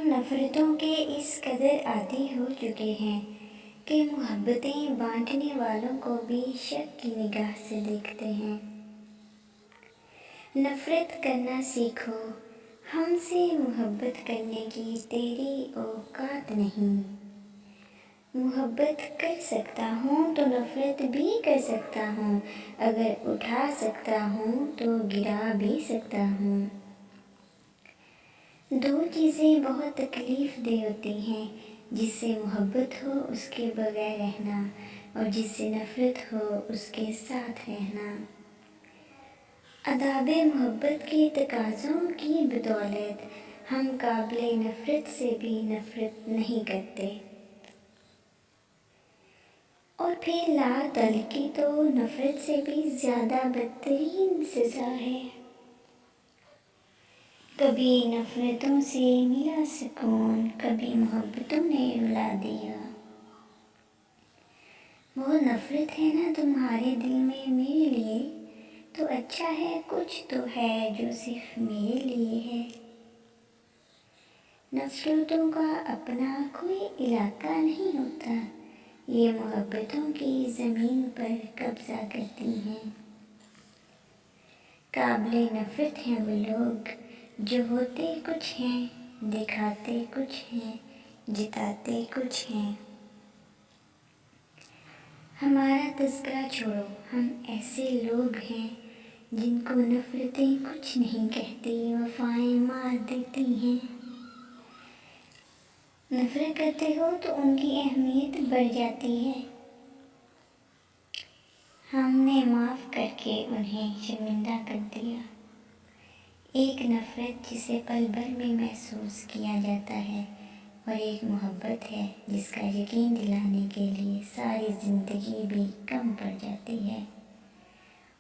نفرتوں کے اس قدر عادی ہو چکے ہیں کہ محبتیں بانٹنے والوں کو بھی شک کی نگاہ سے دیکھتے ہیں۔ نفرت کرنا سیکھو، ہم سے محبت کرنے کی تیری اوقات نہیں۔ محبت کر سکتا ہوں تو نفرت بھی کر سکتا ہوں، اگر اٹھا سکتا ہوں تو گرا بھی سکتا ہوں۔ دو چیزیں بہت تکلیف دہ ہوتی ہیں، جس سے محبت ہو اس کے بغیر رہنا، اور جس سے نفرت ہو اس کے ساتھ رہنا۔ آداب محبت کے تقاضوں کی بدولت ہم قابل نفرت سے بھی نفرت نہیں کرتے، اور پھر لا تعلقی تو نفرت سے بھی زیادہ بدترین سزا ہے۔ کبھی نفرتوں سے ملا سکون، کبھی محبتوں نے رلا دیا۔ وہ نفرت ہے نا تمہارے دل میں میرے لیے، تو اچھا ہے کچھ تو ہے جو صرف میرے لیے ہے۔ نفرتوں کا اپنا کوئی علاقہ نہیں ہوتا، یہ محبتوں کی زمین پر قبضہ کرتی ہیں۔ قابل نفرت ہیں وہ لوگ جو ہوتے کچھ ہیں، دکھاتے کچھ ہیں، جتاتے کچھ ہیں۔ ہمارا تذکرہ چھوڑو، ہم ایسے لوگ ہیں جن کو نفرتیں کچھ نہیں کہتی، وفائیں مار دیتی ہیں۔ نفرت کرتے ہو تو ان کی اہمیت بڑھ جاتی ہے۔ ہم نے معاف کر کے انہیں شرمندہ کر دیا۔ ایک نفرت جسے پل بھر میں محسوس کیا جاتا ہے، اور ایک محبت ہے جس کا یقین دلانے کے لیے ساری زندگی بھی کم پڑ جاتی ہے۔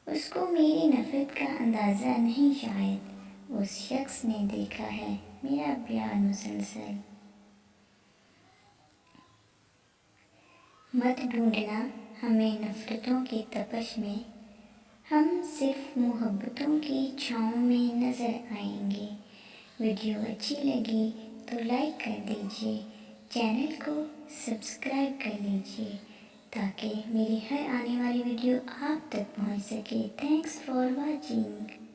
اس کو میری نفرت کا اندازہ نہیں، شاید اس شخص نے دیکھا ہے میرا پیار مسلسل۔ مت ڈھونڈنا ہمیں نفرتوں کی تپش میں، ہم صرف محبتوں کی چھاؤں میں نظر آئیں گے۔ ویڈیو اچھی لگی تو لائک کر دیجیے، چینل کو سبسکرائب کر لیجیے تاکہ میری ہر آنے والی ویڈیو آپ تک پہنچ سکے۔ Thanks for watching.